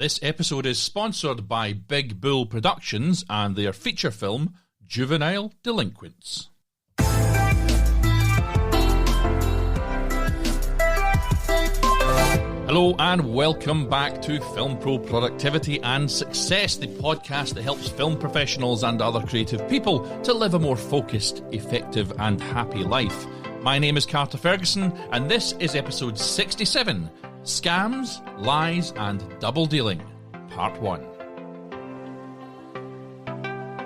This episode is sponsored by Big Bull Productions and their feature film, Juvenile Delinquents. Hello and welcome back to Film Pro Productivity and Success, the podcast that helps film professionals and other creative people to live a more focused, effective and happy life. My name is Carter Ferguson and this is episode 67, Scams, Lies and Double Dealing, Part 1.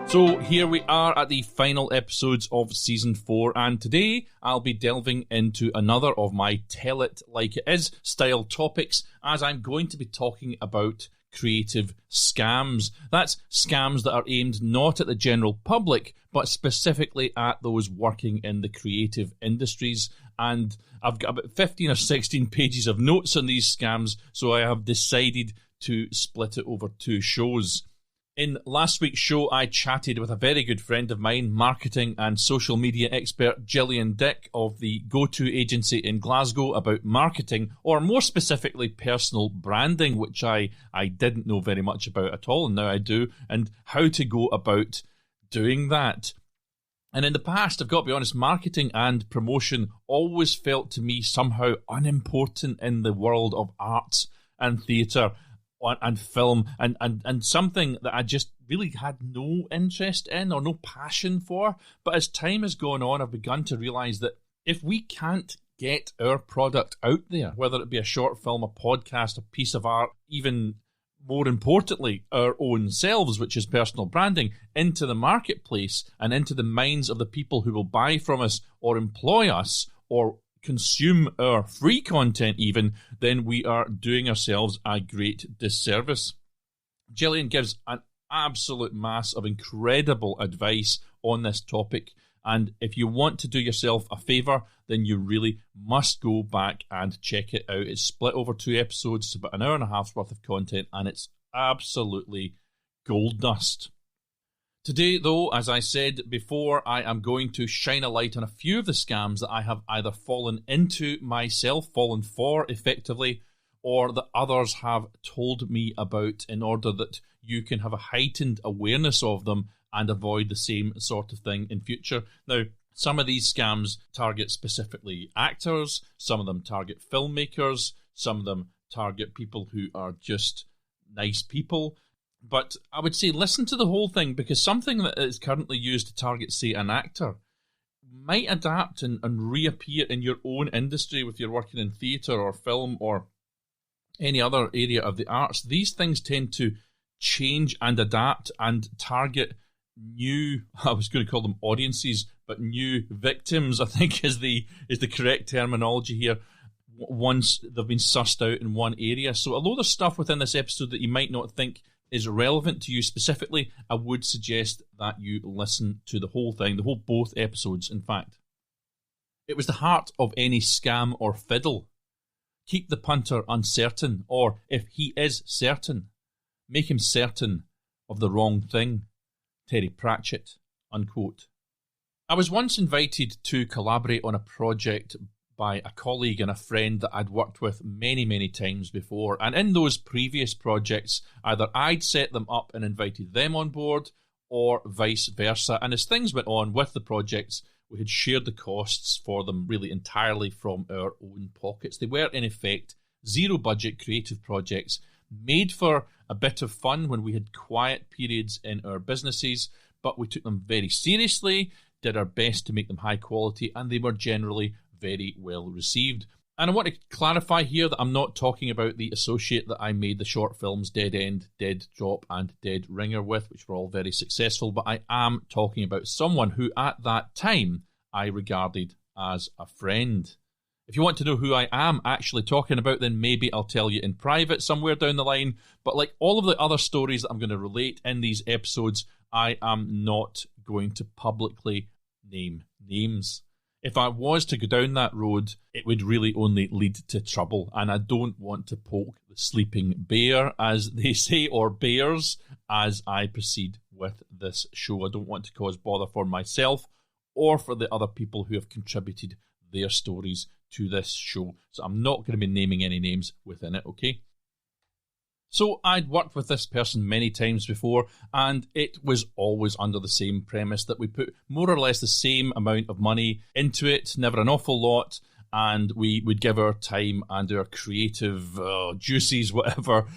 So here we are at the final episodes of Season 4, and today I'll be delving into another of my Tell It Like It Is style topics, as I'm going to be talking about creative scams. That's scams that are aimed not at the general public, but specifically at those working in the creative industries. And I've got about 15 or 16 pages of notes on these scams, so I have decided to split it over two shows. In last week's show, I chatted with a very good friend of mine, marketing and social media expert Gillian Dick of the Go-To agency in Glasgow, about marketing, or more specifically personal branding, which I didn't know very much about at all, and now I do, and how to go about doing that. And in the past, I've got to be honest, marketing and promotion always felt to me somehow unimportant in the world of arts and theatre and film, and something that I just really had no interest in or no passion for. But as time has gone on, I've begun to realise that if we can't get our product out there, whether it be a short film, a podcast, a piece of art, even more importantly, our own selves, which is personal branding, into the marketplace and into the minds of the people who will buy from us or employ us or consume our free content even, then we are doing ourselves a great disservice. Gillian gives an absolute mass of incredible advice on this topic, and if you want to do yourself a favour, then you really must go back and check it out. It's split over two episodes, it's about an hour and a half's worth of content, and it's absolutely gold dust. Today, though, as I said before, I am going to shine a light on a few of the scams that I have either fallen into myself, fallen for effectively, or that others have told me about, in order that you can have a heightened awareness of them and avoid the same sort of thing in future. Now, some of these scams target specifically actors, some of them target filmmakers, some of them target people who are just nice people. But I would say listen to the whole thing, because something that is currently used to target, say, an actor might adapt and reappear in your own industry if you're working in theatre or film or any other area of the arts. These things tend to change and adapt and target new, I was going to call them audiences, but new victims, I think is the correct terminology here, once they've been sussed out in one area. So although there's stuff within this episode that you might not think is relevant to you specifically, I would suggest that you listen to the whole thing, both episodes, in fact. It was the heart of any scam or fiddle. Keep the punter uncertain, or if he is certain, make him certain of the wrong thing. Terry Pratchett, unquote. I was once invited to collaborate on a project by a colleague and a friend that I'd worked with many, many times before. And in those previous projects, either I'd set them up and invited them on board, or vice versa. And as things went on with the projects, we had shared the costs for them really entirely from our own pockets. They were, in effect, zero-budget creative projects made for a bit of fun when we had quiet periods in our businesses, but we took them very seriously, did our best to make them high quality, and they were generally very well received. And I want to clarify here that I'm not talking about the associate that I made the short films Dead End, Dead Drop and Dead Ringer with, which were all very successful, but I am talking about someone who at that time I regarded as a friend. If you want to know who I am actually talking about, then maybe I'll tell you in private somewhere down the line. But like all of the other stories that I'm going to relate in these episodes, I am not going to publicly name names. If I was to go down that road, it would really only lead to trouble, and I don't want to poke the sleeping bear, as they say, or bears, as I proceed with this show. I don't want to cause bother for myself or for the other people who have contributed their stories to this show. So I'm not going to be naming any names within it, okay? So I'd worked with this person many times before, and it was always under the same premise that we put more or less the same amount of money into it, never an awful lot, and we would give our time and our creative juices, whatever,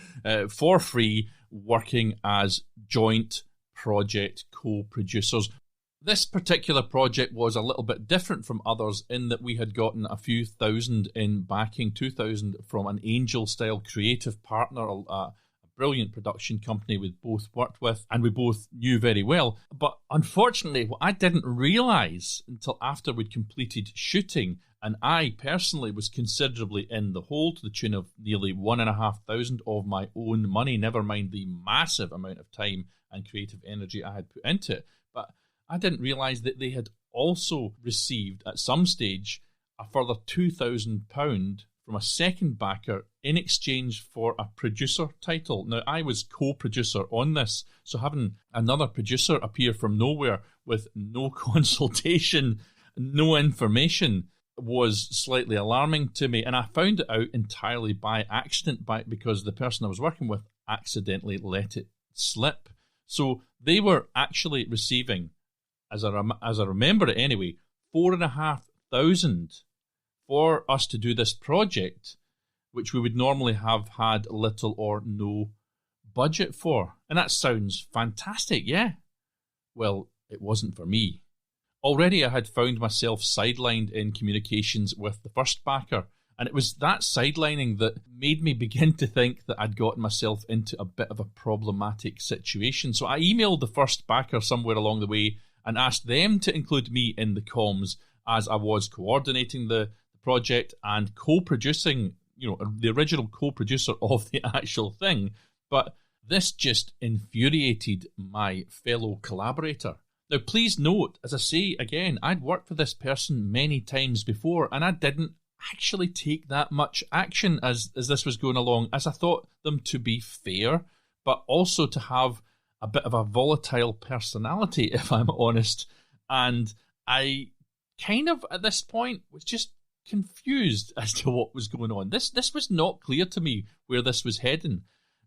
for free, working as joint project co-producers. This particular project was a little bit different from others in that we had gotten a few thousand in backing, 2,000 from an angel-style creative partner, a brilliant production company we both worked with and we both knew very well. But unfortunately, what I didn't realise until after we'd completed shooting, and I personally was considerably in the hole to the tune of nearly 1,500 of my own money, never mind the massive amount of time and creative energy I had put into it. But I didn't realise that they had also received, at some stage, a further £2,000 from a second backer in exchange for a producer title. Now, I was co-producer on this, so having another producer appear from nowhere with no consultation, no information, was slightly alarming to me. And I found it out entirely by accident because the person I was working with accidentally let it slip. So they were actually receiving, as I remember it anyway, 4,500 for us to do this project, which we would normally have had little or no budget for. And that sounds fantastic, yeah? Well, it wasn't for me. Already I had found myself sidelined in communications with the first backer, and it was that sidelining that made me begin to think that I'd gotten myself into a bit of a problematic situation. So I emailed the first backer somewhere along the way and asked them to include me in the comms, as I was coordinating the project and co-producing, the original co-producer of the actual thing. But this just infuriated my fellow collaborator. Now, please note, as I say again, I'd worked for this person many times before, and I didn't actually take that much action as this was going along, as I thought them to be fair, but also to have a bit of a volatile personality, if I'm honest. And I kind of, at this point, was just confused as to what was going on. This was not clear to me where this was heading.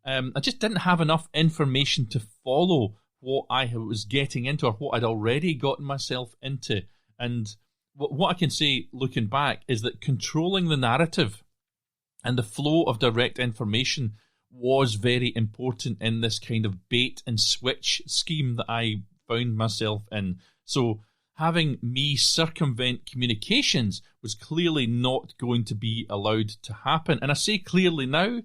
I just didn't have enough information to follow what I was getting into or what I'd already gotten myself into. And what I can say, looking back, is that controlling the narrative and the flow of direct information was very important in this kind of bait and switch scheme that I found myself in. So having me circumvent communications was clearly not going to be allowed to happen. And I say clearly now,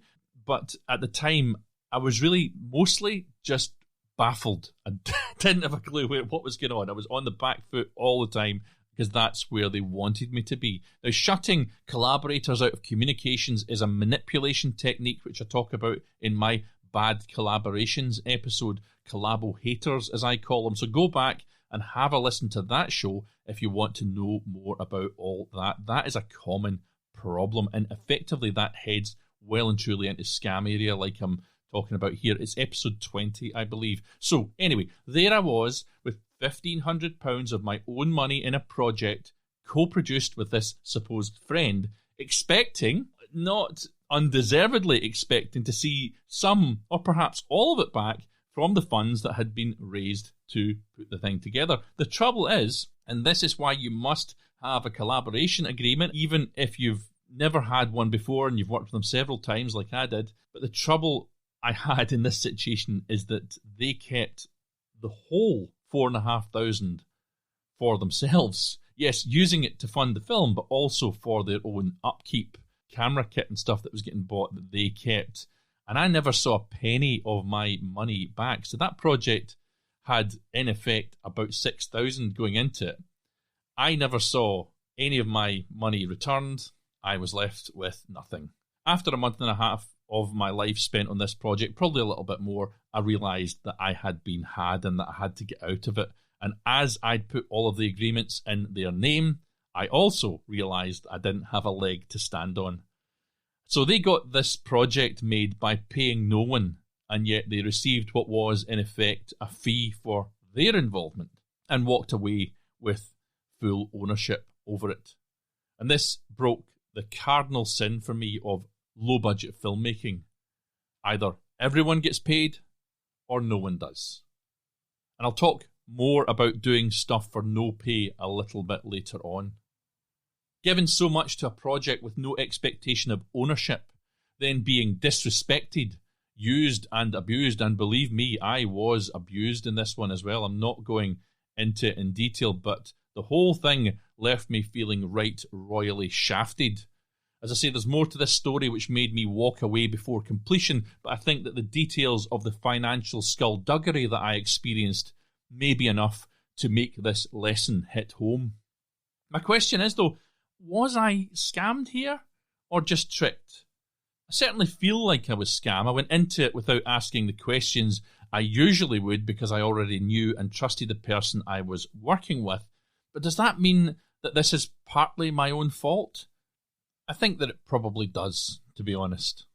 but at the time, I was really mostly just baffled. I didn't have a clue what was going on. I was on the back foot all the time because that's where they wanted me to be. Now, shutting collaborators out of communications is a manipulation technique which I talk about in my Bad Collaborations episode, Collabo Haters as I call them. So go back and have a listen to that show if you want to know more about all that. That is a common problem, and effectively that heads well and truly into scam area like I'm talking about here. It's episode 20, I believe. So anyway, there I was with £1,500 of my own money in a project co-produced with this supposed friend, expecting, not undeservedly expecting, to see some or perhaps all of it back from the funds that had been raised to put the thing together. The trouble is, and this is why you must have a collaboration agreement, even if you've never had one before and you've worked with them several times like I did, but the trouble I had in this situation is that they kept the whole 4,500 for themselves. Yes, using it to fund the film, but also for their own upkeep, camera kit and stuff that was getting bought that they kept. And I never saw a penny of my money back. So that project had, in effect, about 6,000 going into it. I never saw any of my money returned. I was left with nothing. After a month and a half of my life spent on this project, probably a little bit more, I realised that I had been had and that I had to get out of it. And as I'd put all of the agreements in their name, I also realised I didn't have a leg to stand on. So they got this project made by paying no one, and yet they received what was, in effect, a fee for their involvement and walked away with full ownership over it. And this broke the cardinal sin for me of low-budget filmmaking. Either everyone gets paid or no one does. And I'll talk more about doing stuff for no pay a little bit later on. Given so much to a project with no expectation of ownership, then being disrespected, used and abused, and believe me, I was abused in this one as well. I'm not going into it in detail, but the whole thing left me feeling right royally shafted. As I say, there's more to this story which made me walk away before completion, but I think that the details of the financial skullduggery that I experienced may be enough to make this lesson hit home. My question is, though, was I scammed here or just tricked? I certainly feel like I was scammed. I went into it without asking the questions I usually would because I already knew and trusted the person I was working with. But does that mean that this is partly my own fault? I think that it probably does, to be honest.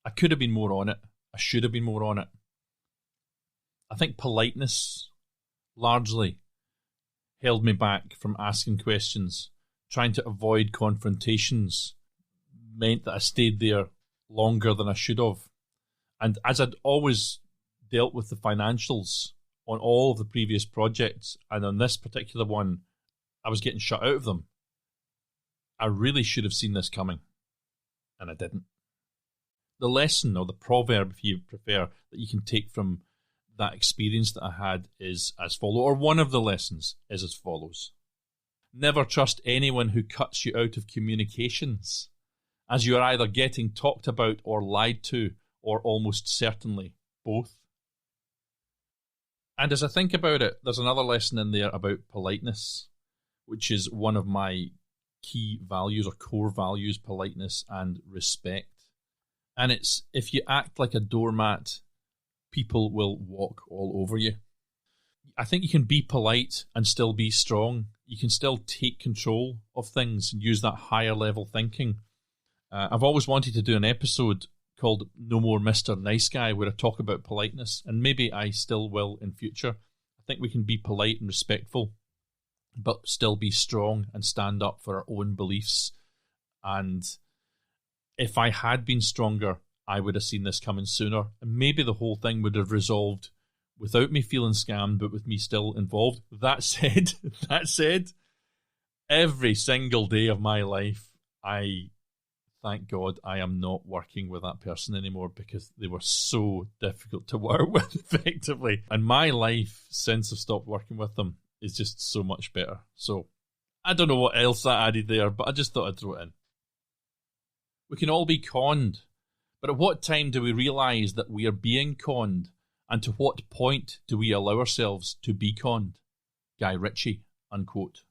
I could have been more on it. I should have been more on it. I think politeness largely held me back from asking questions. Trying to avoid confrontations meant that I stayed there longer than I should have. And as I'd always dealt with the financials on all of the previous projects, and on this particular one, I was getting shut out of them. I really should have seen this coming, and I didn't. The lesson, or the proverb, if you prefer, that you can take from that experience that I had is as follows, or one of the lessons is as follows. Never trust anyone who cuts you out of communications, as you are either getting talked about or lied to, or almost certainly both. And as I think about it, there's another lesson in there about politeness, which is one of my key values or core values, politeness and respect. And it's, if you act like a doormat, people will walk all over you. I think you can be polite and still be strong. You can still take control of things and use that higher level thinking. I've always wanted to do an episode called No More Mr. Nice Guy, where I talk about politeness, and maybe I still will in future. I think we can be polite and respectful, but still be strong and stand up for our own beliefs. And if I had been stronger, I would have seen this coming sooner, and maybe the whole thing would have resolved without me feeling scammed, but with me still involved. That said, every single day of my life, I thank God I am not working with that person anymore, because they were so difficult to work with effectively. And my life since I've stopped working with them is just so much better. So I don't know what else I added there, but I just thought I'd throw it in. We can all be conned, but at what time do we realise that we are being conned? And to what point do we allow ourselves to be conned? Guy Ritchie, unquote.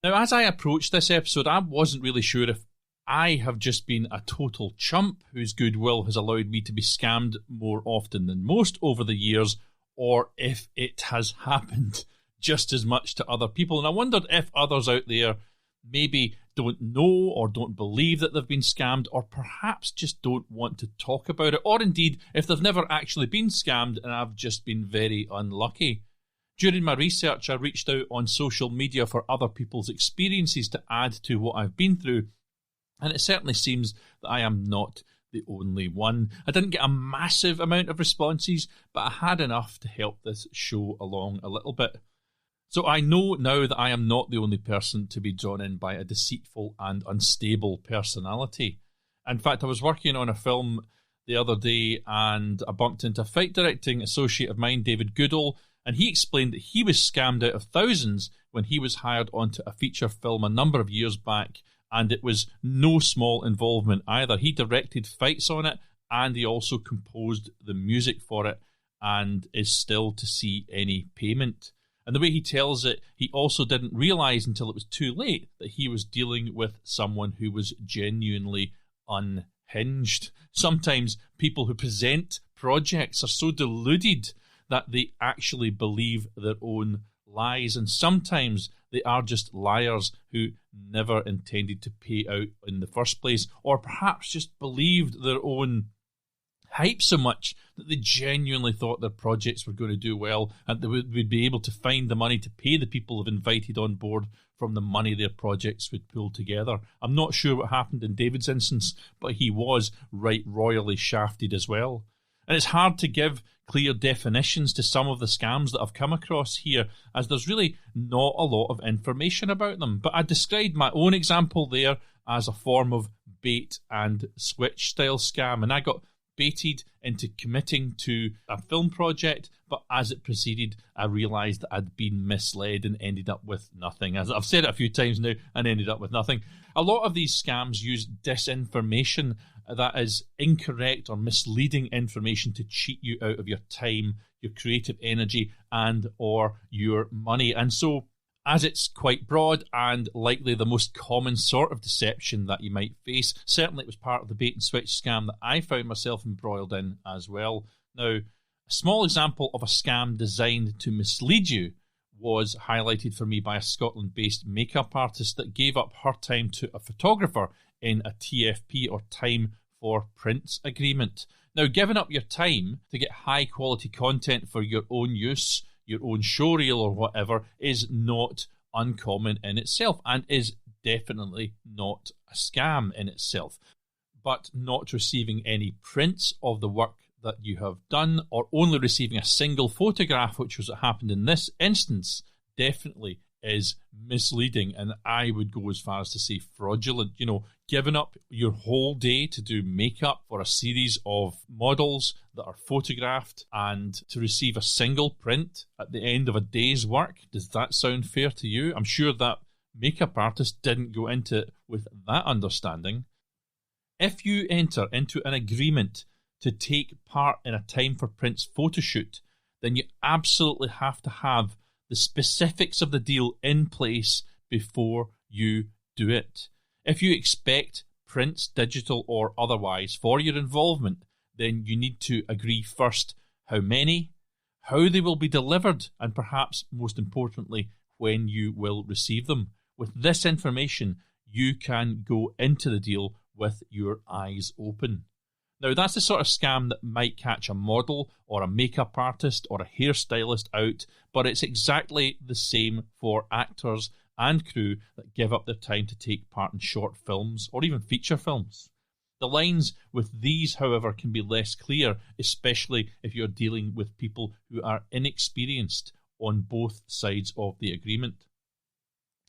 Now, as I approached this episode, I wasn't really sure if I have just been a total chump whose goodwill has allowed me to be scammed more often than most over the years, or if it has happened just as much to other people. And I wondered if others out there maybe don't know or don't believe that they've been scammed, or perhaps just don't want to talk about it, or indeed if they've never actually been scammed and I've just been very unlucky. During my research, I reached out on social media for other people's experiences to add to what I've been through, and it certainly seems that I am not the only one. I didn't get a massive amount of responses, but I had enough to help this show along a little bit. So I know now that I am not the only person to be drawn in by a deceitful and unstable personality. In fact, I was working on a film the other day and I bumped into a fight directing associate of mine, David Goodall, and he explained that he was scammed out of thousands when he was hired onto a feature film a number of years back, and it was no small involvement either. He directed fights on it and he also composed the music for it and is still to see any payment. And the way he tells it, he also didn't realise until it was too late that he was dealing with someone who was genuinely unhinged. Sometimes people who present projects are so deluded that they actually believe their own lies, and sometimes they are just liars who never intended to pay out in the first place, or perhaps just believed their own hype so much that they genuinely thought their projects were going to do well and they would be able to find the money to pay the people they've invited on board from the money their projects would pull together. I'm not sure what happened in David's instance, but he was right royally shafted as well. And it's hard to give clear definitions to some of the scams that I've come across here, as there's really not a lot of information about them. But I described my own example there as a form of bait and switch style scam, and I got baited into committing to a film project, but as it proceeded, I realised that I'd been misled and ended up with nothing. As I've said it a few times now, and ended up with nothing. A lot of these scams use disinformation, that is incorrect or misleading information, to cheat you out of your time, your creative energy, and or your money. And so, as it's quite broad and likely the most common sort of deception that you might face, certainly it was part of the bait and switch scam that I found myself embroiled in as well. Now, a small example of a scam designed to mislead you was highlighted for me by a Scotland-based makeup artist that gave up her time to a photographer in a TFP, or time for prints agreement. Now, giving up your time to get high-quality content for your own use, your own showreel or whatever, is not uncommon in itself, and is definitely not a scam in itself. But not receiving any prints of the work that you have done, or only receiving a single photograph, which was what happened in this instance, definitely is misleading, and I would go as far as to say fraudulent. You know, giving up your whole day to do makeup for a series of models that are photographed, and to receive a single print at the end of a day's work. Does that sound fair to you? I'm sure that makeup artist didn't go into it with that understanding. If you enter into an agreement to take part in a time for prints photo shoot, then you absolutely have to have the specifics of the deal in place before you do it. If you expect prints, digital or otherwise, for your involvement, then you need to agree first how many, how they will be delivered, and perhaps most importantly, when you will receive them. With this information, you can go into the deal with your eyes open. Now, that's the sort of scam that might catch a model or a makeup artist or a hairstylist out, but it's exactly the same for actors and crew that give up their time to take part in short films or even feature films. The lines with these, however, can be less clear, especially if you're dealing with people who are inexperienced on both sides of the agreement.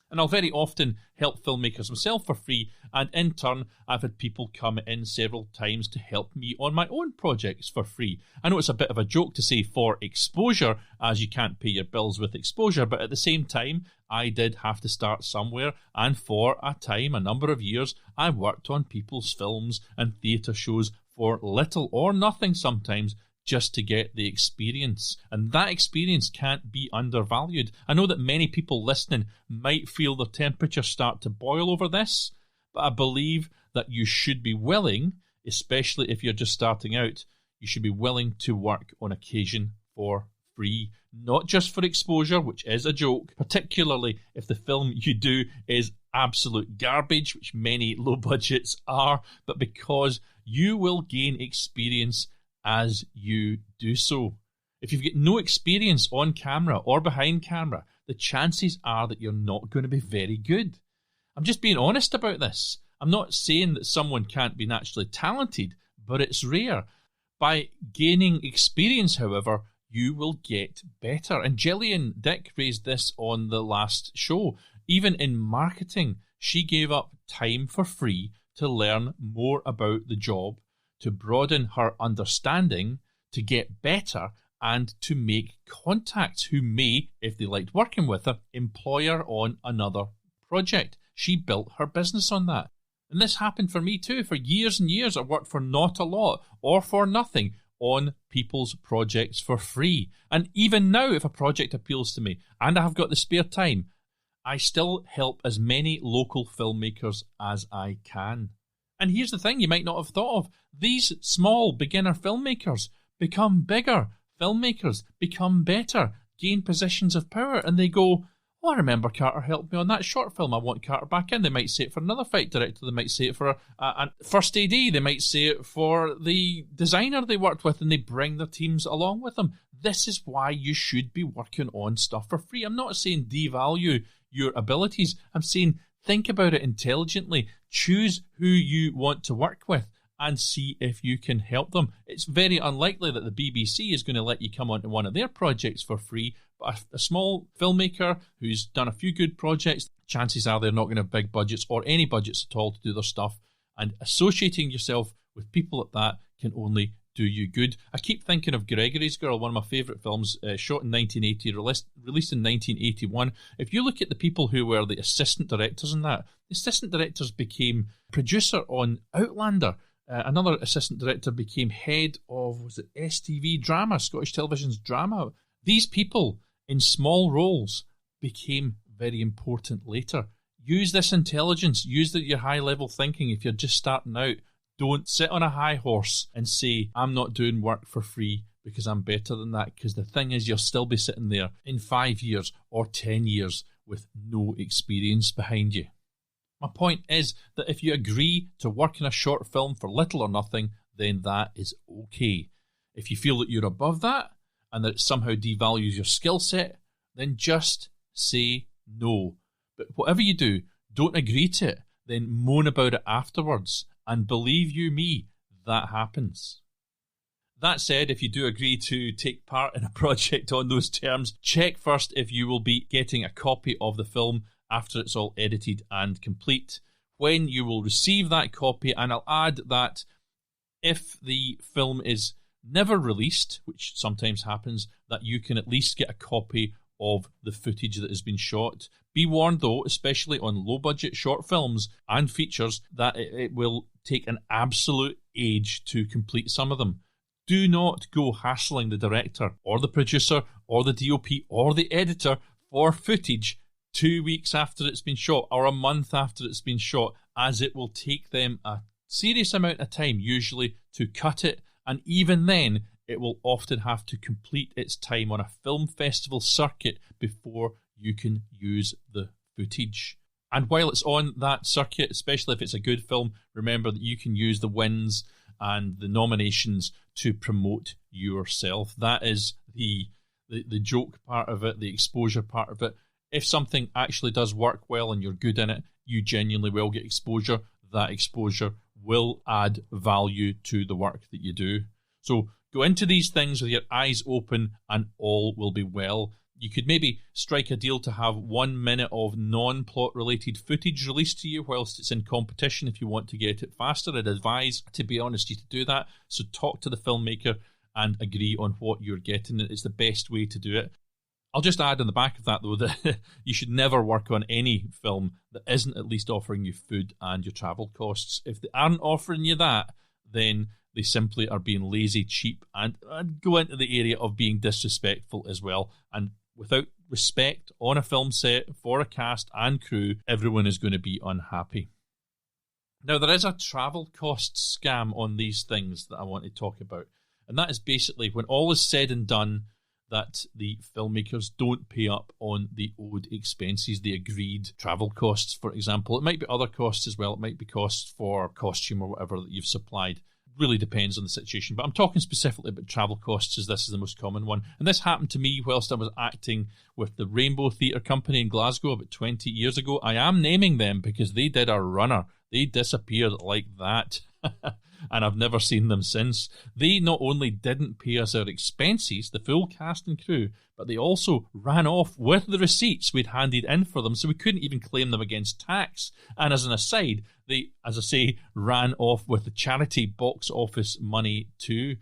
And I'll very often help filmmakers myself for free, and in turn I've had people come in several times to help me on my own projects for free. I know it's a bit of a joke to say for exposure, as you can't pay your bills with exposure, but at the same time I did have to start somewhere, and for a time, a number of years, I worked on people's films and theatre shows for little or nothing sometimes, just to get the experience. And that experience can't be undervalued. I know that many people listening might feel their temperature start to boil over this, but I believe that you should be willing, especially if you're just starting out, you should be willing to work on occasion for free. Not just for exposure, which is a joke, particularly if the film you do is absolute garbage, which many low budgets are, but because you will gain experience as you do so. If you've got no experience on camera or behind camera, the chances are that you're not going to be very good. I'm just being honest about this. I'm not saying that someone can't be naturally talented, but it's rare. By gaining experience, however, you will get better. And Gillian Dick raised this on the last show. Even in marketing, she gave up time for free to learn more about the job, to broaden her understanding, to get better, and to make contacts who may, if they liked working with her, employ her on another project. She built her business on that. And this happened for me too. For years and years, I worked for not a lot or for nothing on people's projects for free. And even now, if a project appeals to me and I have got the spare time, I still help as many local filmmakers as I can. And here's the thing you might not have thought of. These small beginner filmmakers become bigger filmmakers, become better, gain positions of power, and they go, oh, I remember Carter helped me on that short film. I want Carter back in. They might say it for another fight director. They might say it for a first AD. They might say it for the designer they worked with, and they bring their teams along with them. This is why you should be working on stuff for free. I'm not saying devalue your abilities. I'm saying think about it intelligently. Choose who you want to work with and see if you can help them. It's very unlikely that the BBC is going to let you come onto one of their projects for free, but a small filmmaker who's done a few good projects, chances are they're not going to have big budgets or any budgets at all to do their stuff, and associating yourself with people like that can only do you good. I keep thinking of Gregory's Girl, one of my favourite films, shot in 1980, released in 1981. If you look at the people who were the assistant directors in that, the assistant directors became producer on Outlander. Another assistant director became head of, was it STV drama, Scottish Television's drama. These people in small roles became very important later. Use this intelligence, use your high-level thinking if you're just starting out. Don't sit on a high horse and say, I'm not doing work for free because I'm better than that, because the thing is you'll still be sitting there in 5 years or 10 years with no experience behind you. My point is that if you agree to work in a short film for little or nothing, then that is okay. If you feel that you're above that and that it somehow devalues your skill set, then just say no. But whatever you do, don't agree to it, then moan about it afterwards. And believe you me, that happens. That said, if you do agree to take part in a project on those terms, check first if you will be getting a copy of the film after it's all edited and complete. When you will receive that copy, and I'll add that if the film is never released, which sometimes happens, that you can at least get a copy of the footage that has been shot. Be warned though, especially on low-budget short films and features, that it will take an absolute age to complete some of them. Do not go hassling the director or the producer or the DOP or the editor for footage 2 weeks after it's been shot or a month after it's been shot, as it will take them a serious amount of time usually to cut it, and even then it will often have to complete its time on a film festival circuit before you can use the footage. And while it's on that circuit, especially if it's a good film, remember that you can use the wins and the nominations to promote yourself. That is the joke part of it, the exposure part of it. If something actually does work well and you're good in it, you genuinely will get exposure. That exposure will add value to the work that you do. So go into these things with your eyes open and all will be well. You could maybe strike a deal to have 1 minute of non-plot related footage released to you whilst it's in competition if you want to get it faster. I'd advise, to be honest, you to do that. So talk to the filmmaker and agree on what you're getting. It's the best way to do it. I'll just add in the back of that, though, that you should never work on any film that isn't at least offering you food and your travel costs. If they aren't offering you that, then they simply are being lazy, cheap, and go into the area of being disrespectful as well. And without respect on a film set for a cast and crew, everyone is going to be unhappy. Now, there is a travel costs scam on these things that I want to talk about. And that is basically when all is said and done, that the filmmakers don't pay up on the owed expenses, the agreed travel costs, for example. It might be other costs as well. It might be costs for costume or whatever that you've supplied. Really depends on the situation. But I'm talking specifically about travel costs, as this is the most common one. And this happened to me whilst I was acting with the Rainbow Theatre Company in Glasgow about 20 years ago. I am naming them because they did a runner. They disappeared like that. And I've never seen them since. They not only didn't pay us our expenses, the full cast and crew, but they also ran off with the receipts we'd handed in for them, so we couldn't even claim them against tax. And as an aside, they, as I say, ran off with the charity box office money too.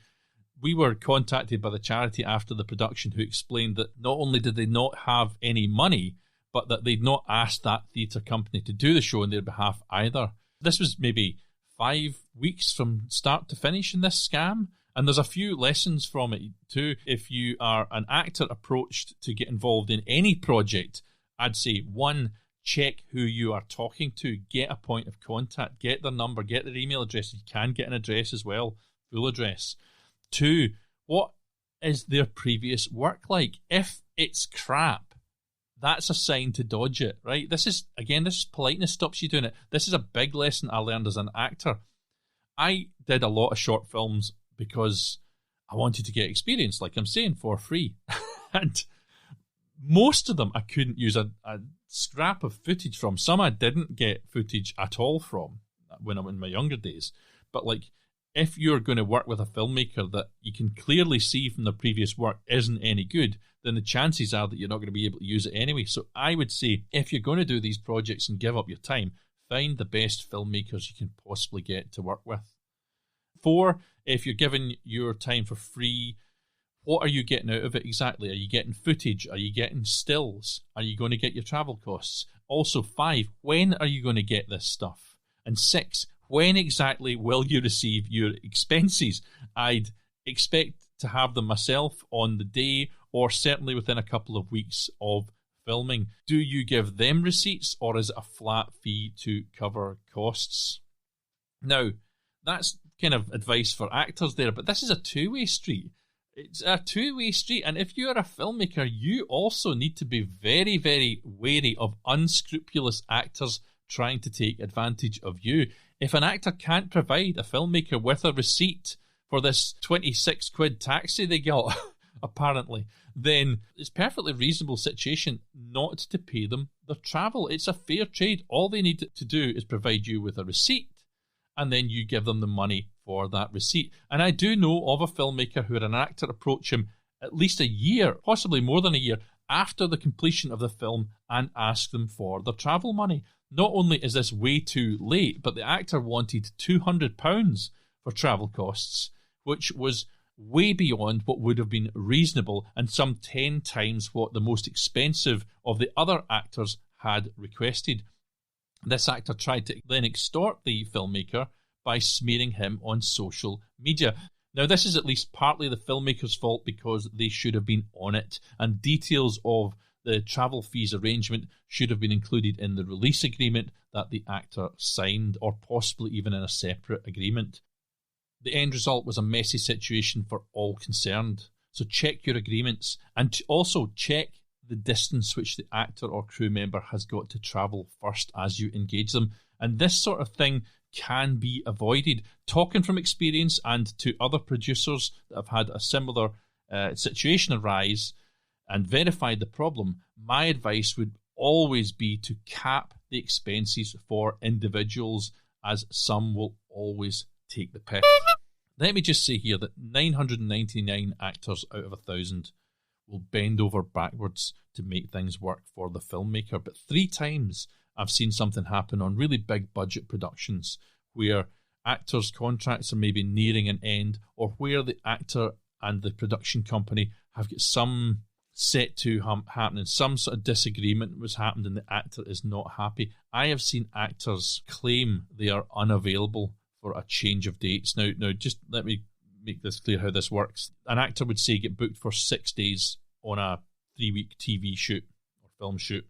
We were contacted by the charity after the production who explained that not only did they not have any money, but that they'd not asked that theatre company to do the show on their behalf either. This was maybe 5 weeks from start to finish in this scam, and there's a few lessons from it too. If you are an actor approached to get involved in any project, I'd say 1, check who you are talking to, get a point of contact, get their number, get their email address. You can get an address as well, full address. 2, what is their previous work like? If it's crap, that's a sign to dodge it, right? This is politeness stops you doing it. This is a big lesson I learned as an actor. I did a lot of short films because I wanted to get experience, like I'm saying, for free. And Most of them I couldn't use a scrap of footage from. Some I didn't get footage at all from when I'm in my younger days. But like, if you're going to work with a filmmaker that you can clearly see from the previous work isn't any good, then the chances are that you're not going to be able to use it anyway. So I would say, if you're going to do these projects and give up your time, find the best filmmakers you can possibly get to work with. 4, if you're giving your time for free, what are you getting out of it exactly? Are you getting footage? Are you getting stills? Are you going to get your travel costs? Also, 5, when are you going to get this stuff? And 6, when exactly will you receive your expenses? I'd expect to have them myself on the day or certainly within a couple of weeks of filming. Do you give them receipts or is it a flat fee to cover costs? Now, that's kind of advice for actors there, but this is a two-way street. It's a two-way street, and if you're a filmmaker, you also need to be very, very wary of unscrupulous actors trying to take advantage of you. If an actor can't provide a filmmaker with a receipt for this 26 quid taxi they got, apparently, then it's a perfectly reasonable situation not to pay them their travel. It's a fair trade. All they need to do is provide you with a receipt, and then you give them the money for that receipt. And I do know of a filmmaker who had an actor approach him at least a year, possibly more than a year, after the completion of the film and ask them for their travel money. Not only is this way too late, but the actor wanted £200 for travel costs, which was way beyond what would have been reasonable and some 10 times what the most expensive of the other actors had requested. This actor tried to then extort the filmmaker by smearing him on social media. Now, this is at least partly the filmmaker's fault because they should have been on it, and details of the travel fees arrangement should have been included in the release agreement that the actor signed, or possibly even in a separate agreement. The end result was a messy situation for all concerned. So check your agreements, and also check the distance which the actor or crew member has got to travel first as you engage them. And this sort of thing can be avoided. Talking from experience and to other producers that have had a similar situation arise and verified the problem, my advice would always be to cap the expenses for individuals, as some will always take the piss. Let me just say here that 999 actors out of 1,000 will bend over backwards to make things work for the filmmaker. But 3 times I've seen something happen on really big budget productions where actors' contracts are maybe nearing an end, or where the actor and the production company have got some set to happening, some sort of disagreement was happened and the actor is not happy. I have seen actors claim they are unavailable for a change of dates. Now, just let me make this clear how this works. An actor would say get booked for 6 days on a 3-week TV shoot or film shoot,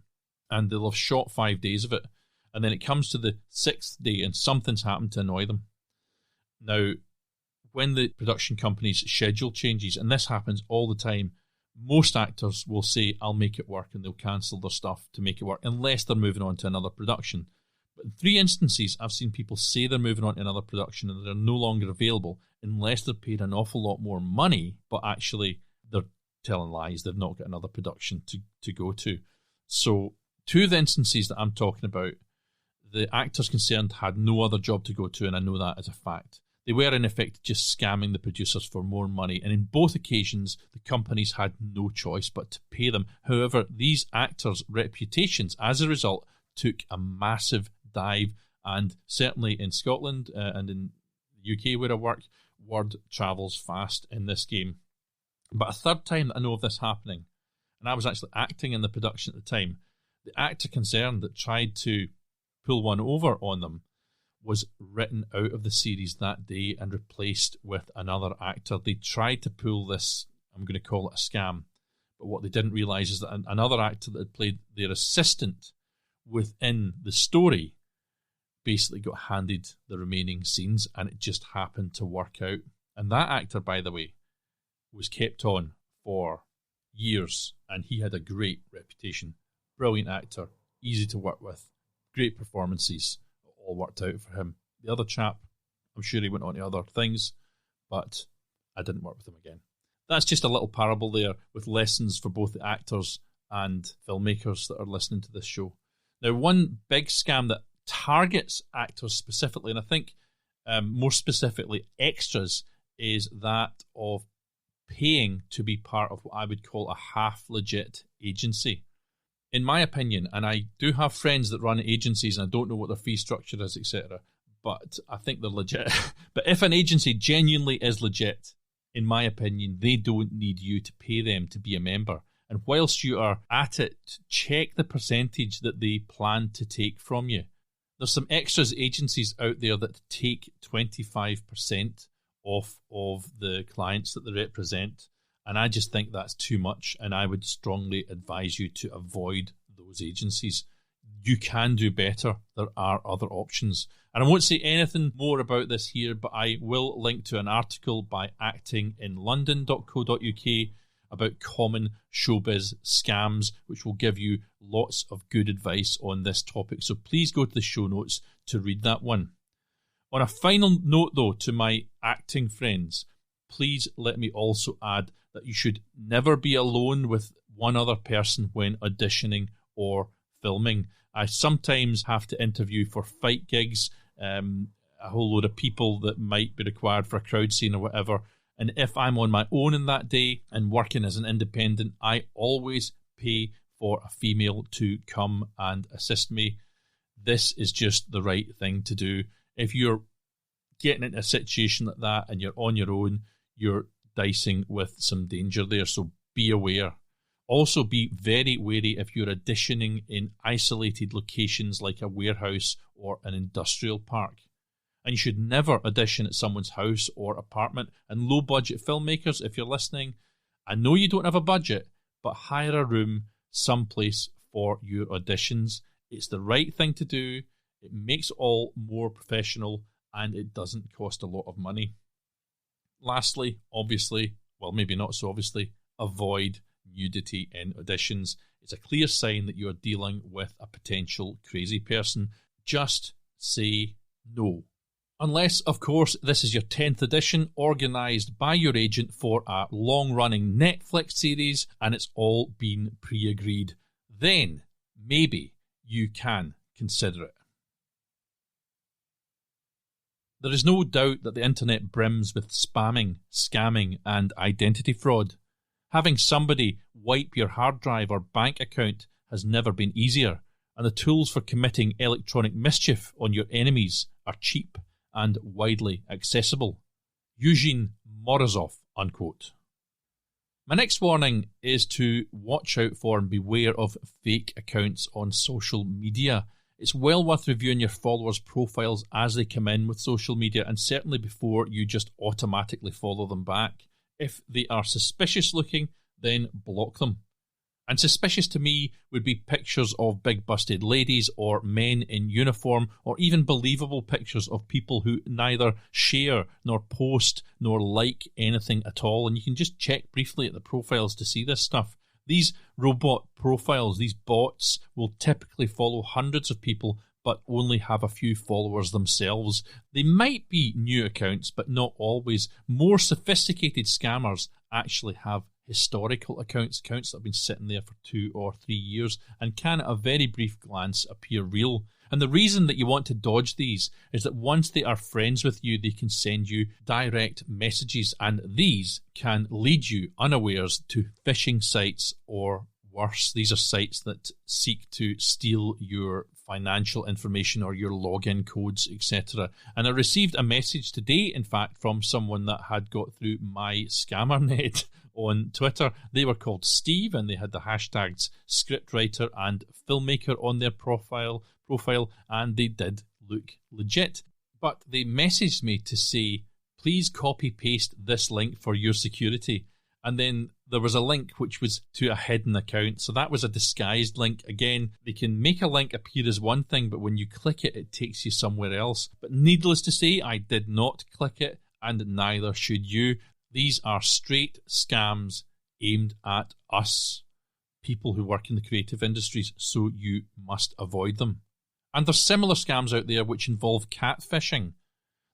and they'll have shot 5 days of it, and then it comes to the 6th day and something's happened to annoy them. Now, when the production company's schedule changes, and this happens all the time, most actors will say, I'll make it work, and they'll cancel their stuff to make it work, unless they're moving on to another production. But in 3 instances, I've seen people say they're moving on to another production and they're no longer available unless they're paid an awful lot more money, but actually they're telling lies. They've not got another production to go to. So 2 of the instances that I'm talking about, the actors concerned had no other job to go to, and I know that as a fact. They were in effect just scamming the producers for more money, and in both occasions the companies had no choice but to pay them. However, these actors' reputations as a result took a massive dive, and certainly in Scotland and in the UK where I work, word travels fast in this game. But a 3rd time that I know of this happening, and I was actually acting in the production at the time, the actor concerned that tried to pull one over on them was written out of the series that day and replaced with another actor. They tried to pull this, I'm going to call it a scam, but what they didn't realise is that another actor that had played their assistant within the story basically got handed the remaining scenes, and it just happened to work out. And that actor, by the way, was kept on for years, and he had a great reputation. Brilliant actor, easy to work with, great performances. All worked out for him. The other chap, I'm sure he went on to other things, but I didn't work with him again. That's just a little parable there with lessons for both the actors and filmmakers that are listening to this show. Now, one big scam that targets actors specifically, and I think more specifically extras, is that of paying to be part of what I would call a half-legit agency. In my opinion, and I do have friends that run agencies, and I don't know what their fee structure is, etc., but I think they're legit. But if an agency genuinely is legit, in my opinion, they don't need you to pay them to be a member. And whilst you are at it, check the percentage that they plan to take from you. There's some extras agencies out there that take 25% off of the clients that they represent, and I just think that's too much, and I would strongly advise you to avoid those agencies. You can do better. There are other options. And I won't say anything more about this here, but I will link to an article by actinginlondon.co.uk about common showbiz scams, which will give you lots of good advice on this topic. So please go to the show notes to read that one. On a final note, though, to my acting friends, please let me also add that you should never be alone with one other person when auditioning or filming. I sometimes have to interview for fight gigs, a whole load of people that might be required for a crowd scene or whatever. And if I'm on my own in that day and working as an independent, I always pay for a female to come and assist me. This is just the right thing to do. If you're getting into a situation like that and you're on your own, you're dicing with some danger there, so be aware. Also, be very wary if you're auditioning in isolated locations like a warehouse or an industrial park. And you should never audition at someone's house or apartment. And low-budget filmmakers, if you're listening, I know you don't have a budget, but hire a room someplace for your auditions. It's the right thing to do. It makes it all more professional, and it doesn't cost a lot of money. Lastly, obviously, well, maybe not so obviously, avoid nudity in auditions. It's a clear sign that you are dealing with a potential crazy person. Just say no. Unless, of course, this is your 10th edition organised by your agent for a long-running Netflix series and it's all been pre-agreed. Then, maybe you can consider it. There is no doubt that the internet brims with spamming, scamming and identity fraud. Having somebody wipe your hard drive or bank account has never been easier, and the tools for committing electronic mischief on your enemies are cheap and widely accessible. Evgeny Morozov, unquote. My next warning is to watch out for and beware of fake accounts on social media. It's well worth reviewing your followers' profiles as they come in with social media, and certainly before you just automatically follow them back. If they are suspicious looking, then block them. And suspicious to me would be pictures of big busted ladies or men in uniform, or even believable pictures of people who neither share nor post nor like anything at all. And you can just check briefly at the profiles to see this stuff. These robot profiles, these bots, will typically follow hundreds of people but only have a few followers themselves. They might be new accounts, but not always. More sophisticated scammers actually have historical accounts that have been sitting there for 2 or 3 years and can at a very brief glance appear real. And the reason that you want to dodge these is that once they are friends with you, they can send you direct messages, and these can lead you unawares to phishing sites or worse. These are sites that seek to steal your financial information or your login codes, etc. And I received a message today, in fact, from someone that had got through my scammer net on Twitter. They were called Steve, and they had the hashtags scriptwriter and filmmaker on their profile, and they did look legit. But they messaged me to say, please copy paste this link for your security. And then there was a link which was to a hidden account. So that was a disguised link. Again, they can make a link appear as one thing, but when you click it, it takes you somewhere else. But needless to say, I did not click it, and neither should you. These are straight scams aimed at us, people who work in the creative industries, so you must avoid them. And there's similar scams out there which involve catfishing.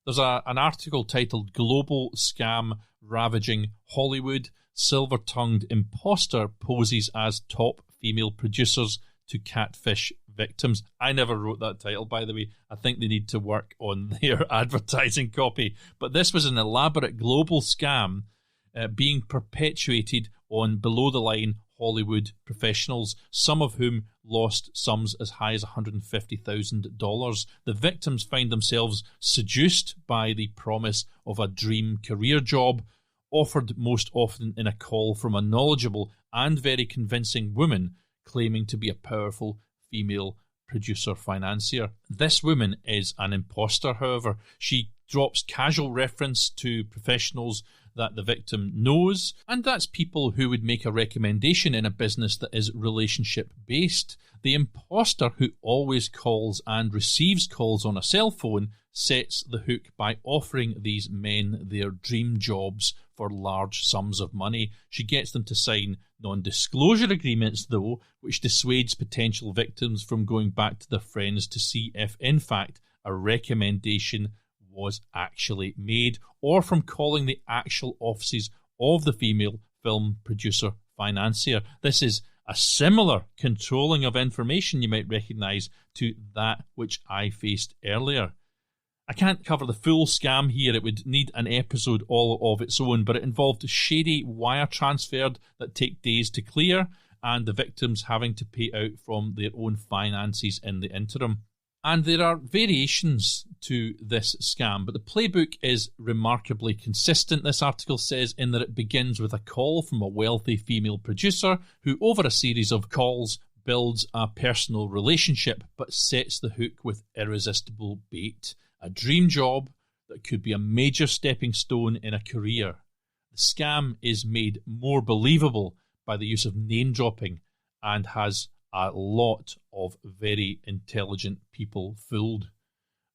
There's an article titled Global Scam Ravaging Hollywood. Silver-tongued imposter poses as top female producers to catfish victims. I never wrote that title, by the way. I think they need to work on their advertising copy. But this was an elaborate global scam being perpetuated on below-the-line Hollywood professionals, some of whom lost sums as high as $150,000. The victims find themselves seduced by the promise of a dream career job, offered most often in a call from a knowledgeable and very convincing woman claiming to be a powerful female producer financier. This woman is an imposter, however. She drops casual reference to professionals that the victim knows, and that's people who would make a recommendation in a business that is relationship-based. The imposter, who always calls and receives calls on a cell phone, sets the hook by offering these men their dream jobs for large sums of money. She gets them to sign non-disclosure agreements, though, which dissuades potential victims from going back to their friends to see if, in fact, a recommendation was actually made, or from calling the actual offices of the female film producer financier. This is a similar controlling of information you might recognise to that which I faced earlier. I can't cover the full scam here, it would need an episode all of its own, but it involved shady wire transfer that take days to clear, and the victims having to pay out from their own finances in the interim. And there are variations to this scam, but the playbook is remarkably consistent, this article says, in that it begins with a call from a wealthy female producer who, over a series of calls, builds a personal relationship but sets the hook with irresistible bait. A dream job that could be a major stepping stone in a career. The scam is made more believable by the use of name-dropping and has a lot of very intelligent people fooled.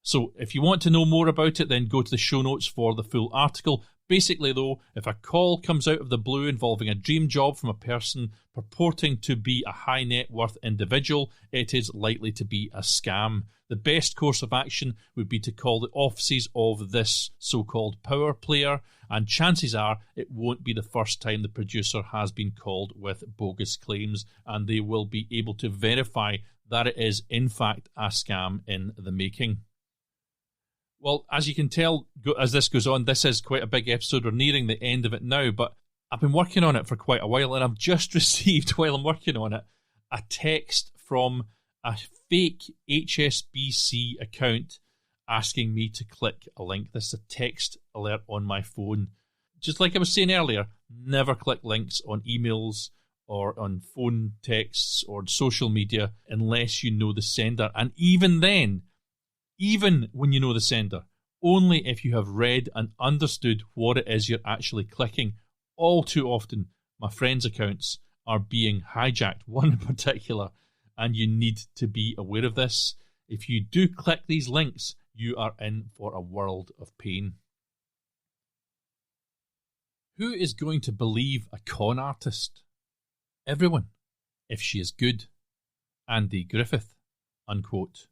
So if you want to know more about it, then go to the show notes for the full article. Basically, though, if a call comes out of the blue involving a dream job from a person purporting to be a high net worth individual, it is likely to be a scam. The best course of action would be to call the offices of this so-called power player, and chances are it won't be the first time the producer has been called with bogus claims, and they will be able to verify that it is in fact a scam in the making. Well, as you can tell, as this goes on, this is quite a big episode. We're nearing the end of it now, but I've been working on it for quite a while, and I've just received, while I'm working on it, a text from a fake HSBC account asking me to click a link. This is a text alert on my phone. Just like I was saying earlier, never click links on emails or on phone texts or social media unless you know the sender. And even then, even when you know the sender, only if you have read and understood what it is you're actually clicking. All too often, my friends' accounts are being hijacked, one in particular, and you need to be aware of this. If you do click these links, you are in for a world of pain. Who is going to believe a con artist? Everyone, if she is good. Andy Griffith, unquote.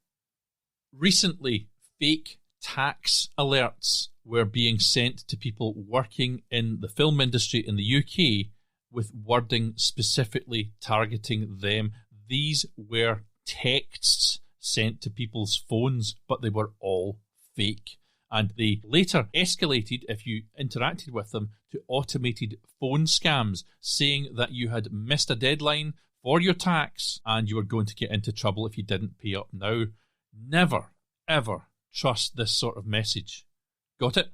Recently, fake tax alerts were being sent to people working in the film industry in the UK with wording specifically targeting them. These were texts sent to people's phones, but they were all fake. And they later escalated, if you interacted with them, to automated phone scams, saying that you had missed a deadline for your tax and you were going to get into trouble if you didn't pay up now. Never, ever trust this sort of message. Got it?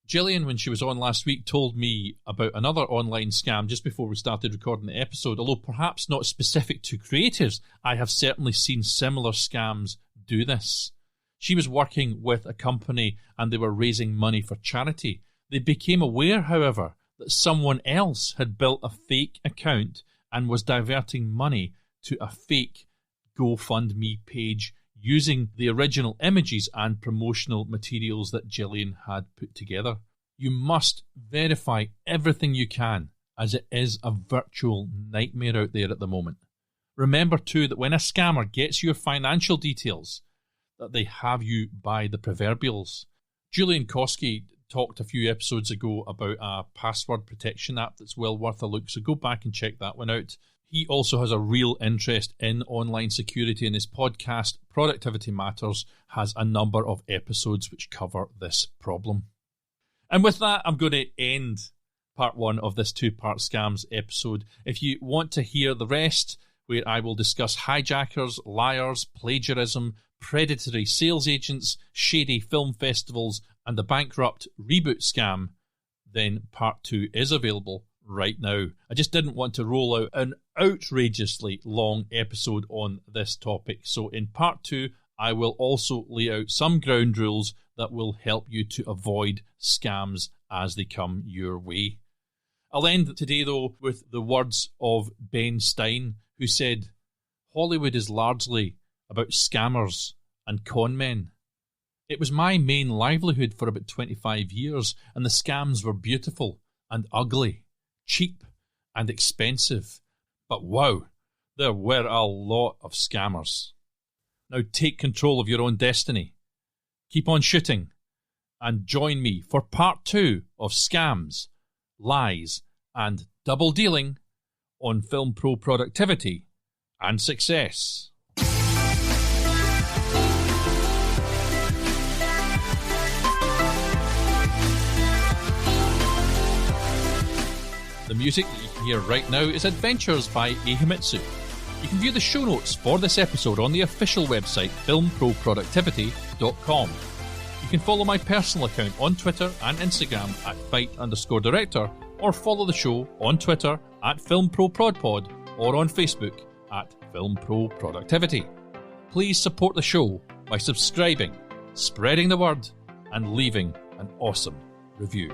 Gillian, when she was on last week, told me about another online scam just before we started recording the episode. Although perhaps not specific to creatives, I have certainly seen similar scams do this. She was working with a company and they were raising money for charity. They became aware, however, that someone else had built a fake account and was diverting money to a fake GoFundMe page using the original images and promotional materials that Gillian had put together. You must verify everything you can, as it is a virtual nightmare out there at the moment. Remember too that when a scammer gets your financial details, that they have you by the proverbials. Julian Koski talked a few episodes ago about a password protection app that's well worth a look, so go back and check that one out. He also has a real interest in online security, and his podcast, Productivity Matters, has a number of episodes which cover this problem. And with that, I'm going to end part one of this two-part scams episode. If you want to hear the rest, where I will discuss hijackers, liars, plagiarism, predatory sales agents, shady film festivals, and the bankrupt reboot scam, then part two is available right now. I just didn't want to roll out an outrageously long episode on this topic. So in part two, I will also lay out some ground rules that will help you to avoid scams as they come your way. I'll end today, though, with the words of Ben Stein, who said, "Hollywood is largely about scammers and con men. It was my main livelihood for about 25 years, and the scams were beautiful and ugly, cheap and expensive. But wow, there were a lot of scammers. Now take control of your own destiny. Keep on shooting, and join me for part two of Scams, Lies, and Double Dealing on Film Pro Productivity and Success." The music that you can hear right now is Adventures by Ehimitsu. You can view the show notes for this episode on the official website filmproproductivity.com. You can follow my personal account on Twitter and Instagram at fight_director, or follow the show on Twitter at FilmProProdPod, or on Facebook at FilmProProductivity. Please support the show by subscribing, spreading the word, and leaving an awesome review.